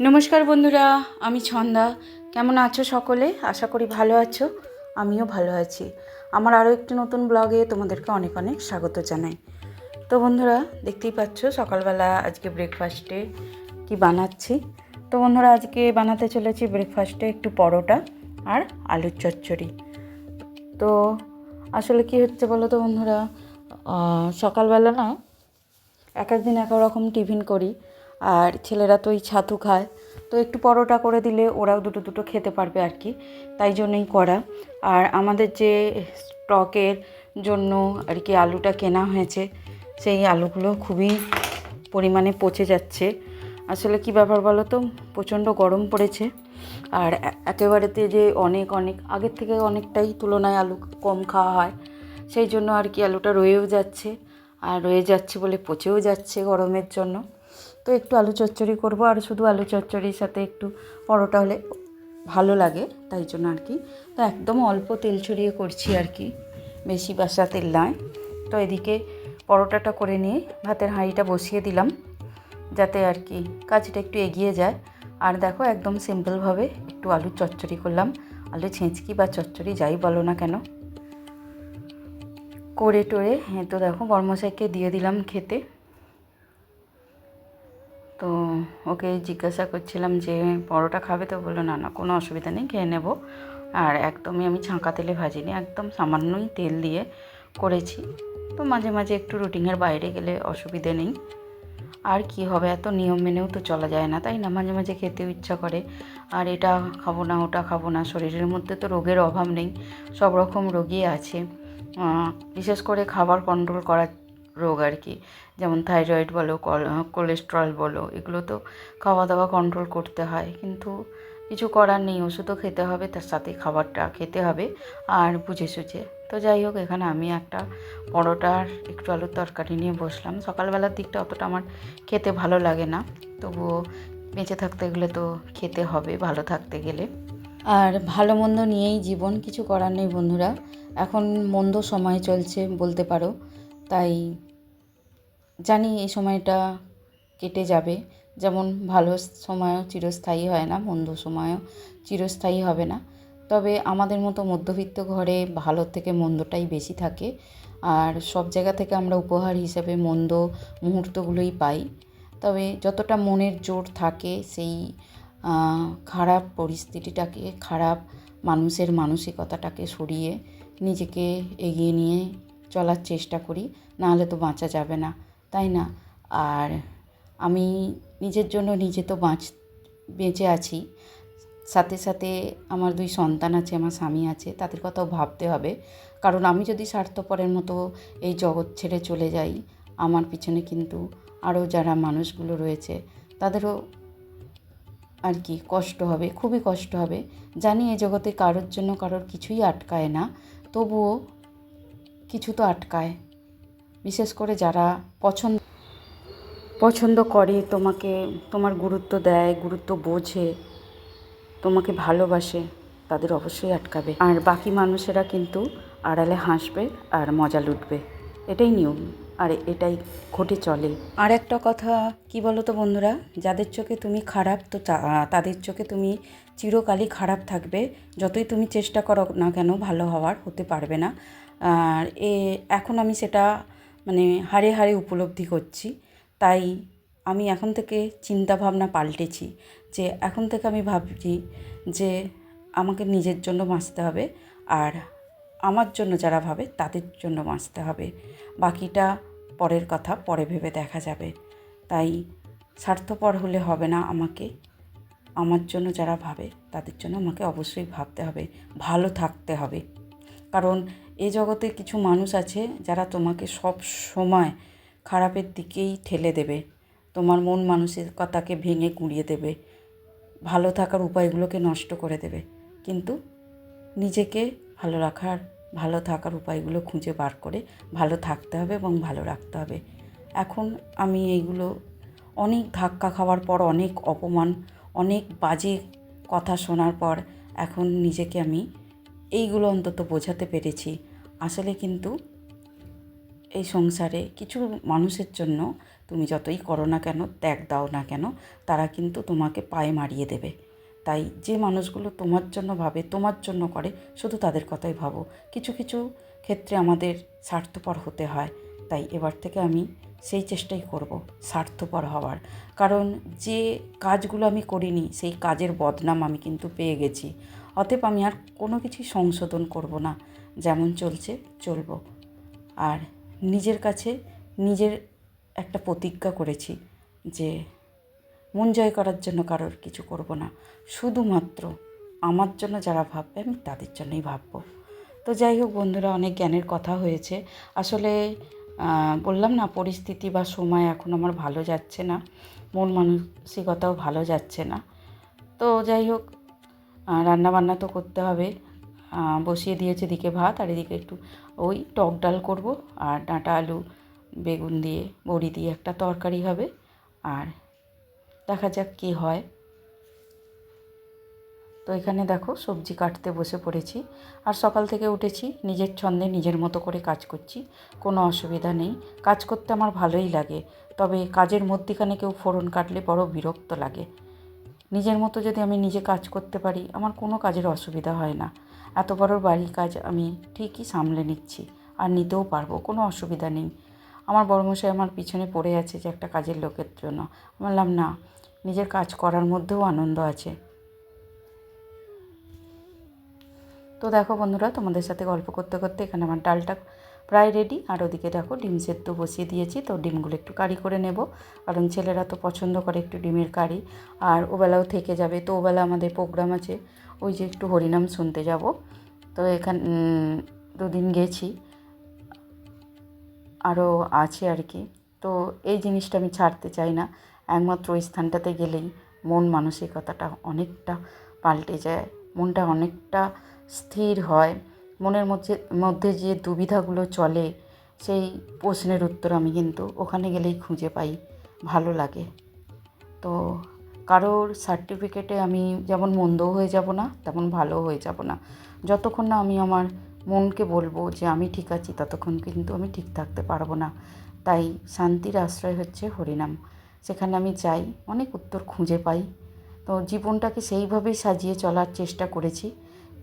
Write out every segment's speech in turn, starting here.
নমস্কার বন্ধুরা, আমি ছন্দা। কেমন আছো সকলে? আশা করি ভালো আছো। আমিও ভালো আছি। আমার আরও একটি নতুন ব্লগে তোমাদেরকে অনেক অনেক স্বাগত জানাই। তো বন্ধুরা, দেখতেই পাচ্ছ সকালবেলা আজকে ব্রেকফাস্টে কি বানাচ্ছি। তো বন্ধুরা, আজকে বানাতে চলেছি ব্রেকফাস্টে একটু পরোটা আর আলুর চচ্চড়ি। তো আসলে কি হচ্ছে বলো তো বন্ধুরা, সকালবেলা না এক একদিন এক রকম টিফিন করি, আর ছেলেরা তো ওই ছাতু খায়, তো একটু পরোটা করে দিলে ওরাও দুটো দুটো খেতে পারবে আর কি, তাই জন্যই করা। আর আমাদের যে স্টকের জন্য আর কি আলুটা কেনা হয়েছে, সেই আলুগুলো খুবই পরিমাণে পচে যাচ্ছে। আসলে কি ব্যাপার বলো তো, প্রচণ্ড গরম পড়েছে, আর একেবারেতে যে অনেক অনেক আগের থেকে অনেকটাই তুলনায় আলু কম খাওয়া হয়, সেই জন্য আর কি আলুটা রয়েও যাচ্ছে, আর রয়ে যাচ্ছে বলে পচেও যাচ্ছে গরমের জন্য। তো একটু আলু চচ্চড়ি করব, আর শুধু আলু চচ্চড়ির সাথে একটু পরোটা হলে ভালো লাগে, তাই জন্য আর কি। তো একদম অল্প তেল ছড়িয়ে করছি আর কি, বেশি বাসা তেল নয়। তো এদিকে পরোটাটা করে নিয়ে ভাতের হাঁড়িটা বসিয়ে দিলাম, যাতে আর কি কাজটা একটু এগিয়ে যায়। আর দেখো একদম সিম্পলভাবে একটু আলু চচ্চড়ি করলাম, আলু ছেঁচকি বা চচ্চড়ি যাই বলো না কেন, করে টোরে তো দেখো বড়মশাইকে দিয়ে দিলাম খেতে। তো ওকে জিজ্ঞাসা করছিলাম যে পরোটা খাবে, তো বললো না না কোনো অসুবিধা নেই, খেয়ে নেব। আর একদমই আমি ছাঁকা তেলে ভাজিনি, একদম সামান্যই তেল দিয়ে করেছি। তো মাঝে মাঝে একটু রুটিনের বাইরে গেলে অসুবিধে নেই, আর কি হবে, এত নিয়ম মেনেও তো চলা যায় না, তাই না? মাঝে মাঝে খেতেও ইচ্ছা করে, আর এটা খাবো না ওটা খাবো না। শরীরের মধ্যে তো রোগের অভাব নেই, সব রকম রোগই আছে। বিশেষ করে খাবার কন্ট্রোল করার রোগ আর কি, যেমন থাইরয়েড বলো, কোলেস্ট্রল বলো, এগুলো তো খাওয়া দাওয়া কন্ট্রোল করতে হয়, কিন্তু কিছু করার নেই, ওষুধও খেতে হবে, তার সাথে খাবারটা খেতে হবে, আর বুঝে সুঝে। তো যাই হোক, এখানে আমি একটা পরোটার একটু আলুর তরকারি নিয়ে বসলাম। সকালবেলার দিকটা অতটা আমার খেতে ভালো লাগে না, তবুও বেঁচে থাকতে গেলে তো খেতে হবে, ভালো থাকতে গেলে। আর ভালো মন্দ নিয়েই জীবন, কিছু করার নেই বন্ধুরা। এখন মন্দ সময় চলছে বলতে পারো, তাই জানি এই সময়টা কেটে যাবে। যেমন ভালো সময়ও চিরস্থায়ী হয় না, মন্দ সময়ও চিরস্থায়ী হবে না। তবে আমাদের মতো মধ্যবিত্ত ঘরে ভালো থেকে মন্দটাই বেশি থাকে, আর সব জায়গা থেকে আমরা উপহার হিসেবে মন্দ মুহূর্তগুলোই পাই। তবে যতটা মনের জোর থাকে, সেই খারাপ পরিস্থিতিটাকে, খারাপ মানুষের মানসিকতাটাকে সরিয়ে নিজেকে এগিয়ে নিয়ে চলার চেষ্টা করি, নাহলে তো বাঁচা যাবে না, তাই না? আর আমি নিজের জন্য নিজে তো বেঁচে আছি, সাথে সাথে আমার 2 সন্তান আছে, আমার স্বামী আছে, তাদের কথাও ভাবতে হবে। কারণ আমি যদি স্বার্থপরের মতো এই জগৎ ছেড়ে চলে যাই, আমার পিছনে কিন্তু আরও যারা মানুষগুলো রয়েছে তাদেরও আর কি কষ্ট হবে, খুবই কষ্ট হবে। জানি এই জগতে কারোর জন্য কারোর কিছুই আটকায় না, তবুও কিছু তো আটকায়। বিশেষ করে যারা পছন্দ করে তোমাকে, তোমার গুরুত্ব দেয়, গুরুত্ব বোঝে, তোমাকে ভালোবাসে, তাদের অবশ্যই আটকাবে। আর বাকি মানুষেরা কিন্তু আড়ালে হাসবে আর মজা লুটবে, এটাই নিয়ম, আর এটাই ঘটে চলে। আর একটা কথা কি বলো তো বন্ধুরা, যাদের চোখে তুমি খারাপ, তো তাদের চোখে তুমি চিরকালই খারাপ থাকবে। যতই তুমি চেষ্টা করো না কেন, ভালো হওয়ার হতে পারবে না। আর এখন আমি সেটা মানে হাড়ে হাড়ে উপলব্ধি করছি। তাই আমি এখন থেকে চিন্তা ভাবনা পাল্টেছি, যে এখন থেকে আমি ভাবছি যে আমাকে নিজের জন্য বাঁচতে হবে, আর আমার জন্য যারা ভাবে তাদের জন্য বাঁচতে হবে। বাকিটা পরের কথা, পরে ভেবে দেখা যাবে। তাই স্বার্থপর হলে হবে না, আমাকে আমার জন্য যারা ভাবে তাদের জন্য আমাকে অবশ্যই ভাবতে হবে, ভালো থাকতে হবে। কারণ এই জগতে কিছু মানুষ আছে যারা তোমাকে সব সময় খারাপের দিকেই ঠেলে দেবে, তোমার মন মানসিকতাকে ভেঙে গুঁড়িয়ে দেবে, ভালো থাকার উপায়গুলোকে নষ্ট করে দেবে। কিন্তু নিজেকে ভালো থাকার উপায়গুলো খুঁজে বার করে ভালো থাকতে হবে এবং ভালো রাখতে হবে। এখন আমি এইগুলো অনেক ধাক্কা খাওয়ার পর, অনেক অপমান, অনেক বাজে কথা শোনার পর এখন নিজেকে আমি এইগুলো অন্তত বোঝাতে পেরেছি। আসলে কিন্তু এই সংসারে কিছু মানুষের জন্য তুমি যতই করো না কেন, ত্যাগ দাও না কেন, তারা কিন্তু তোমাকে পায়ে মারিয়ে দেবে। তাই যে মানুষগুলো তোমার জন্য ভাবে, তোমার জন্য করে, শুধু তাদের কথাই ভাবো। কিছু কিছু ক্ষেত্রে আমাদের স্বার্থপর হতে হয়। তাই এবার থেকে আমি সেই চেষ্টাই করব, স্বার্থপর হওয়ার। কারণ যে কাজগুলো আমি করিনি, সেই কাজের বদনাম আমি কিন্তু পেয়ে গেছি। অতএব আমি আর কোনো কিছুই সংশোধন করব না, যেমন চলছে চলব। আর নিজের কাছে নিজের একটা প্রতিজ্ঞা করেছি যে মন জয় করার জন্য কারোর কিছু করব না, শুধুমাত্র আমার জন্য যারা ভাববে আমি তাদের জন্যই ভাববো। তো যাই হোক বন্ধুরা, অনেক জ্ঞানের কথা হয়েছে। আসলে বললাম না, পরিস্থিতি বা সময় এখন আমার ভালো যাচ্ছে না, মন মানসিকতাও ভালো যাচ্ছে না। তো যাই হোক, রান্নাবান্না তো করতে হবে। বসিয়ে দিয়েছে এদিকে ভাত, আর এদিকে একটু ওই টক ডাল করব, আর ডাঁটা আলু বেগুন দিয়ে বড়ি দিয়ে একটা তরকারি হবে। আর দেখা যাক কী হয়। তো এখানে দেখো সবজি কাটতে বসে পড়েছি। আর সকাল থেকে উঠেছি, নিজের ছন্দে নিজের মতো করে কাজ করছি, কোনো অসুবিধা নেই। কাজ করতে আমার ভালোই লাগে, তবে কাজের মধ্যিখানে কেউ ফোড়ন কাটলে বড় বিরক্ত লাগে। নিজের মতো যদি আমি নিজে কাজ করতে পারি, আমার কোনো কাজের অসুবিধা হয় না। এত বড় বাড়ির কাজ আমি ঠিকই সামলে নিচ্ছি, আর নিতেও পারবো, কোনো অসুবিধা নেই। আমার বড়মশাই আমার পিছনে পড়ে আছে যে একটা কাজের লোকের জন্য। বললাম না, নিজের কাজ করার মধ্যেও আনন্দ আছে। তো দেখো বন্ধুরা, তোমাদের সাথে গল্প করতে করতে এখানে আমার ডালটা প্রায় রেডি। আর ওদিকে দেখো ডিম সেদ্ধ বসিয়ে দিয়েছি। তো ডিমগুলো একটু কারি করে নেব, কারণ ছেলেরা তো পছন্দ করে একটু ডিমের কারি। আর ওবেলাও থেকে যাবে, তো ওবেলা আমাদের প্রোগ্রাম আছে, ওই যে একটু হরিনাম শুনতে যাব। তো এখানে দুদিন গেছি, আরও আছে আর কি। তো এই জিনিসটা আমি ছাড়তে চাই না। একমাত্র ওই স্থানটাতে গেলেই মন মানসিকতাটা অনেকটা পাল্টে যায়, মনটা অনেকটা স্থির হয়। মনের মধ্যে যে দুবিধাগুলো চলে, সেই প্রশ্নের উত্তর আমি কিন্তু ওখানে গেলেই খুঁজে পাই, ভালো লাগে। তো কারোর সার্টিফিকেটে আমি যেমন মন্দও হয়ে যাব না, তেমন ভালোও হয়ে যাব না। যতক্ষণ না আমি আমার মনকে বলবো যে আমি ঠিক আছি, ততক্ষণ কিন্তু আমি ঠিক থাকতে পারবো না। তাই শান্তির আশ্রয় হচ্ছে হরিনাম। সেখানে আমি যাই, অনেক উত্তর খুঁজে পাই। তো জীবনটাকে সেইভাবেই সাজিয়ে চলার চেষ্টা করেছি।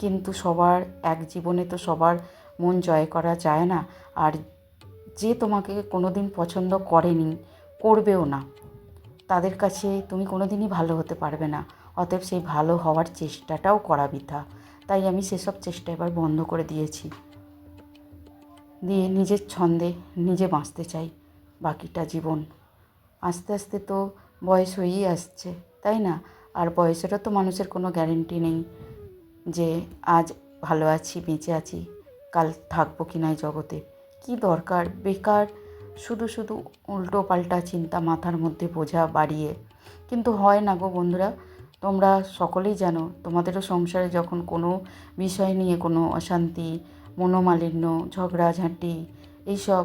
কিন্তু সবার এক জীবনে তো সবার মন জয় করা যায় না। আর যে তোমাকে কোনো দিন পছন্দ করেনি, করবেও না, তাদের কাছে তুমি কোনো দিনই ভালো হতে পারবে না। অতএব সেই ভালো হওয়ার চেষ্টাটাও করা বৃথা। তাই আমি সেসব চেষ্টা এবার বন্ধ করে দিয়েছি, দিয়ে নিজের ছন্দে নিজে বাঁচতে চাই বাকিটা জীবন। আস্তে আস্তে তো বয়স হয়েই আসছে, তাই না? আর বয়সেরও তো মানুষের কোনো গ্যারেন্টি নেই যে আজ ভালো আছি, বেঁচে আছি, কাল থাকবো কি না এই জগতে। কী দরকার বেকার শুধু শুধু উল্টো পাল্টা চিন্তা মাথার মধ্যে বোঝা বাড়িয়ে। কিন্তু হয় না গো বন্ধুরা, তোমরা সকলেই জানো, তোমাদেরও সংসারে যখন কোনো বিষয় নিয়ে কোনো অশান্তি, মনোমালিন্য, ঝগড়াঝাঁটি এইসব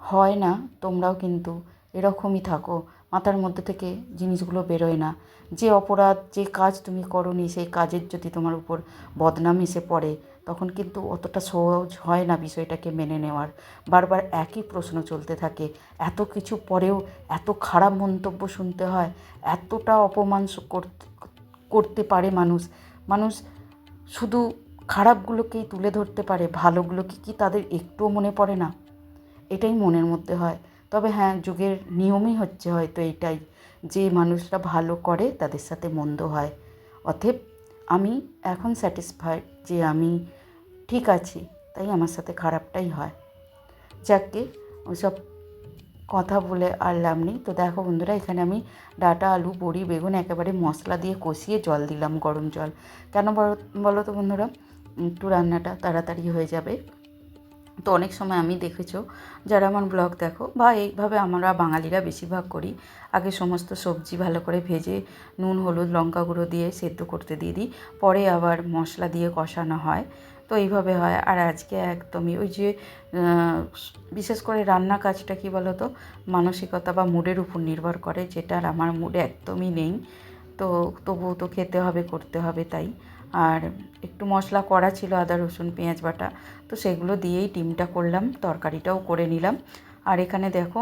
হয় না, তোমরাও কিন্তু এরকমই থাকো, মাথার মধ্যে থেকে জিনিসগুলো বেরোয় না। যে অপরাধ, যে কাজ তুমি করোনি, সেই কাজের যদি তোমার উপর বদনাম এসে পড়ে, তখন কিন্তু অতটা সহজ হয় না বিষয়টাকে মেনে নেওয়ার। বারবার একই প্রশ্ন চলতে থাকে, এত কিছু পরেও এত খারাপ মন্তব্য শুনতে হয়, এতটা অপমান করতে পারে মানুষ। মানুষ শুধু খারাপগুলোকেই তুলে ধরতে পারে, ভালোগুলোকে কি তাদের একটুও মনে পড়ে না? এটাই মনের মধ্যে হয়। তবে হ্যাঁ, যুগের নিয়মই হচ্ছে হয়তো এইটাই, যে মানুষরা ভালো করে তাদের সাথে মন্দ হয়। অতএব আমি এখন স্যাটিসফাইড যে আমি ঠিক আছি, তাই আমার সাথে খারাপটাই হয়। যাকে ওইসব কথা বলে আর লাভ নেই। তো দেখো বন্ধুরা, এখানে আমি ডাঁটা আলু বড়ি বেগুন একেবারে মশলা দিয়ে কষিয়ে জল দিলাম, গরম জল। কেন বলো তো বন্ধুরা, একটু রান্নাটা তাড়াতাড়ি হয়ে যাবে। তো অনেক সময় আমি দেখেছো, যারা আমার ব্লগ দেখো বা এইভাবে আমরা বাঙালিরা বেশিরভাগ করি, আগে সমস্ত সবজি ভালো করে ভেজে নুন হলুদ লঙ্কা গুঁড়ো দিয়ে সেদ্ধ করতে দিয়ে দিই, পরে আবার মশলা দিয়ে কষানো হয়। তো এইভাবে হয়। আর আজকে একদমই ওই যে বিশেষ করে রান্না কাজটা কী বলো তো, মানসিকতা বা মুডের উপর নির্ভর করে, যেটার আমার মুড একদমই নেই। তো তবুও তো খেতে হবে, করতে হবে, তাই। আর একটু মশলা করা ছিল, আদা রসুন পেঁয়াজ বাটা, তো সেগুলো দিয়েই ডিমটা করলাম, তরকারিটাও করে নিলাম। আর এখানে দেখো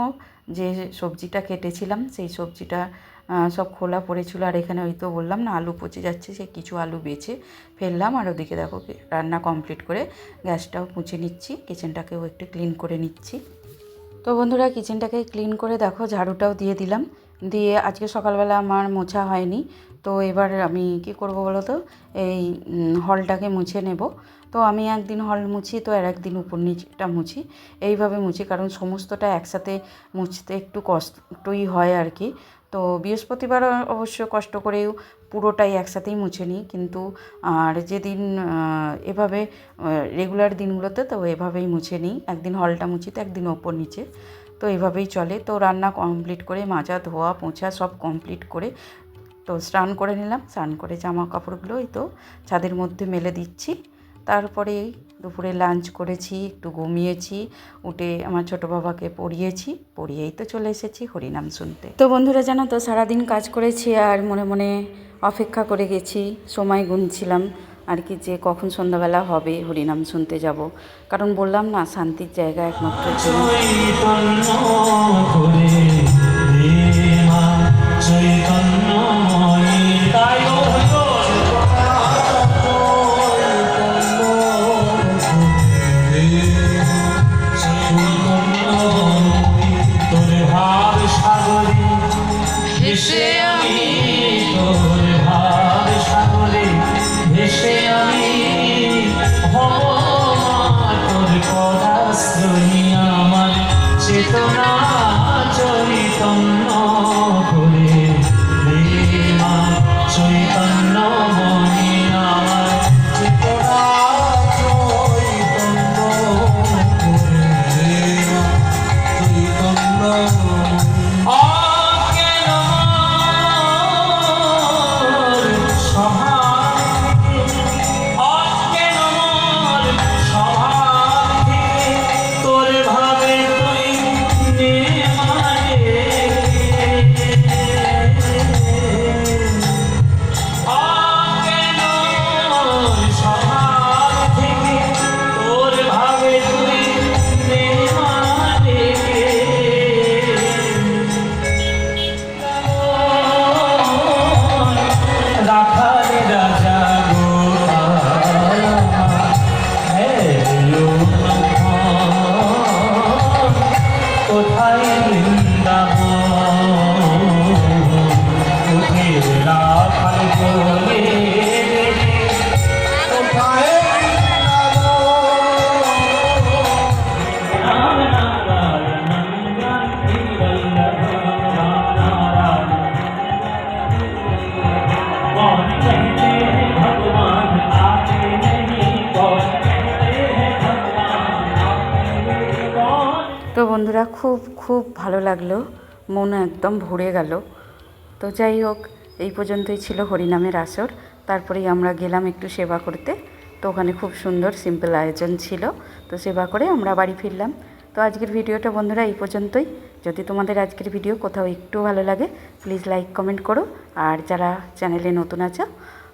যে সবজিটা কেটেছিলাম সেই সবজিটা সব খোলা পড়েছিল। আর এখানে ওই তো বললাম না আলু পচে যাচ্ছে, সে কিছু আলু বেছে ফেললাম। আর ওদিকে দেখো রান্না কমপ্লিট করে গ্যাসটাও মুছে নিচ্ছি, কিচেনটাকেও একটু ক্লিন করে নিচ্ছি। তো বন্ধুরা কিচেনটাকে ক্লিন করে দেখো ঝাড়ুটাও দিয়ে দিলাম। দিয়ে আজকে সকালবেলা আমার মোছা হয়নি, তো এবার আমি কি করব বলো তো, এই হলটাকে মুছে নেব। তো আমি একদিন হল মুছি, তো আর একদিন উপর নিচটা মুছি, এইভাবে মুছি, কারণ সমস্তটা একসাথে মুছতে একটু কষ্টই হয় আর কি। তো বৃহস্পতিবার অবশ্য কষ্ট করেও পুরোটাই একসাথেই মুছে নিই, কিন্তু আর যেদিন এভাবে রেগুলার দিনগুলোতে তো এভাবেই মুছে নিই, একদিন হলটা মুছি তো একদিন ওপর নিচে, তো এভাবেই চলে। তো রান্না কমপ্লিট করে মাজা ধোয়া পোছা সব কমপ্লিট করে তো স্নান করে নিলাম। স্নান করে জামা কাপড়গুলো এই তো ছাদের মধ্যে মেলে দিচ্ছি। তারপরে দুপুরে লাঞ্চ করেছি, একটু ঘুমিয়েছি, উঠে আমার ছোটো বাবাকে পড়িয়েছি, পড়িয়েই তো চলে এসেছি হরিনাম শুনতে। তো বন্ধুরা জানো তো সারাদিন কাজ করেছি আর মনে মনে অপেক্ষা করে গেছি, সময় গুনছিলাম আর কি যে কখন সন্ধ্যাবেলা হবে হরিনাম শুনতে যাব, কারণ বললাম না শান্তির জায়গা একমাত্র তো বন্ধুরা খুব খুব ভালো লাগলো, মন একদম ভরে গেল। তো যাই হোক এই পর্যন্তই ছিল হরিনামের আসর। তারপরেই আমরা গেলাম একটু সেবা করতে, তো ওখানে খুব সুন্দর সিম্পল আয়োজন ছিল, তো সেবা করে আমরা বাড়ি ফিরলাম। তো আজকের ভিডিওটা বন্ধুরা এই পর্যন্তই। যদি তোমাদের আজকের ভিডিও কোথাও একটু ভালো লাগে প্লিজ লাইক কমেন্ট করো। আর যারা চ্যানেলে নতুন আছো,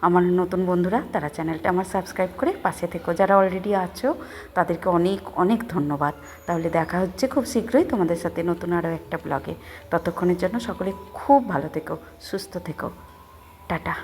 আমার নতুন বন্ধুরা, তারা চ্যানেলটা আমার সাবস্ক্রাইব করে পাশে থেকো। যারা অলরেডি আছো তাদেরকে অনেক অনেক ধন্যবাদ। তাহলে দেখা হচ্ছে খুব শীঘ্রই তোমাদের সাথে নতুন আরও একটা ব্লগে। ততক্ষণের জন্য সকলে খুব ভালো থেকো, সুস্থ থেকো, টাটা।